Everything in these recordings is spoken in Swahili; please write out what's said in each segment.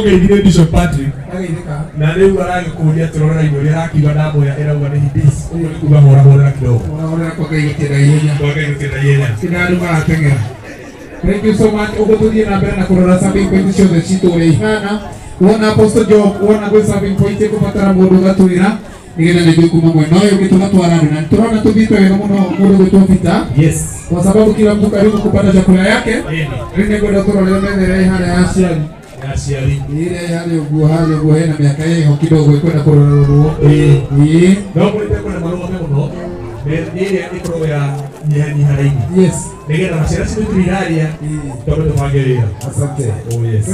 Ngire Bishop Patrick na leo wala kulia turora igore rakiwa na moya era ugane hidis kuba hora kidogo kwa kaitira yenya kinaru atengera. Thank you so much. Ogotudia na mbere na kurora serving point cio the chito we ihana wona Apostle Job wona go serving point ko patara mundu gaturira nigenda ndio kuma mweno yo kituna twarana na turona tubitwe wega muno mundu gutofita. Yes, kwa sababu kila mtu karibu kupata chakula yake rinde godo turora mbere ihana ya asiali ile hali uguo hena miaka hiyo kidogo ikwenda kurororo ndio kuna maromo muno ile ikoro ya nyani haraini. Yes, nigera masera siku turidaria tobe tumagerera. Asante. Oh yes.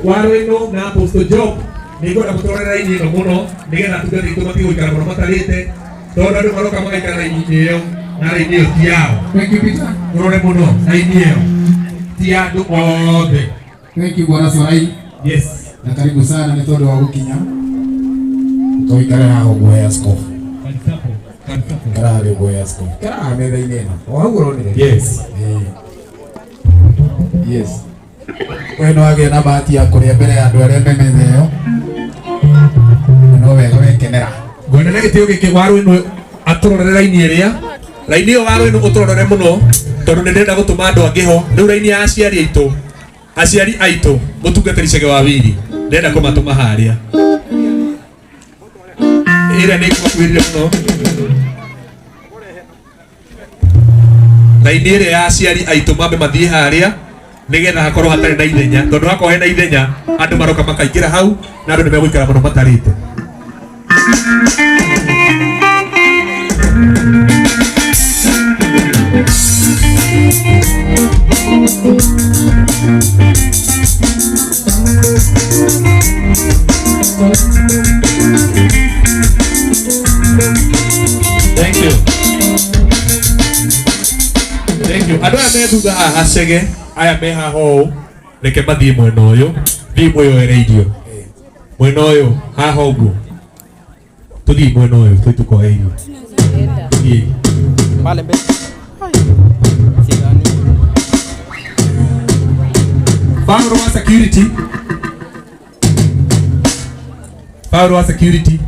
Wareno na Apostle Job niko na kutorera ini no muno nigenda tugati tumatigo ikara muno matarite tondu andu maroka magaikara ini yo na ini yo tiao. Thank you Peter. Urore muno na ini yo tiado othe. Thank you Bwana Sorai. Yes, na karibu sana ni tondu wa gukinya toikara haho boya askofu kara boya askofu kara metha inena waguronire. Yes, yes. Weno age na bahati ya kuria mbere ya andu aria memetheo no wega wekenera gwena na gitio giki waru ino aturorere raini iria raini yo waru ino uturorere muno tondu ni ndenda gutuma andu angiho riu raini ya aciari aitu mutungatiri cege wa wiri ndenda kumatuma haria ira ni kukwirire muno raini iria ya aciari aitu mambe mathie haria nigetha hakorwo hatari na ithenya tondu hako hena ithenya andu maroka makaingira hau na andu nimegwikara muno matarite. Thank you. Thank you. Adu ame thutha acege aya me haho reke mathie mwena uyu thi mwiyoere irio mwena uyu haha uguo tuthie mwena uyu twi tukoe irio tuthie pale mbele Family security Paulo wa security.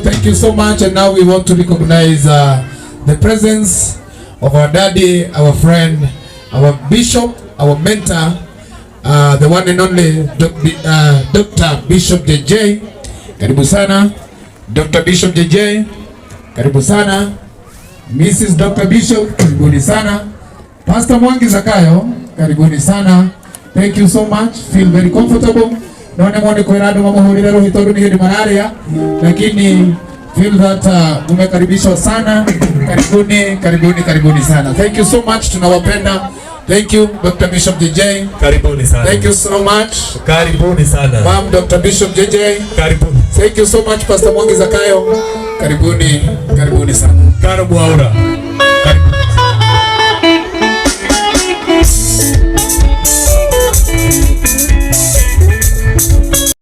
Thank you so much. And now we want to recognize the presence of our daddy, our friend, our bishop, our mentor, the one and only Dr. Bishop JJ. Karibu sana Dr. Bishop JJ. Karibu sana Mrs. Dr. Bishop. Karibuni sana Pastor Mwangi Zakayo. Karibuni sana. Thank you so much. Feel very comfortable. Naone mwone kwa irado mamuhulira roho itoru ni hedi malaria. Lakini feel that umekaribishwa sana. Karibuni sana. Thank you so much. Tunawapenda. Thank you Dr. Bishop JJ. Karibuni sana. Thank you so much. Karibuni sana. Ma'am Dr. Bishop JJ. Karibuni. Thank you so much Pastor Mwangi Zakayo. Karibuni sana. Karibu aura.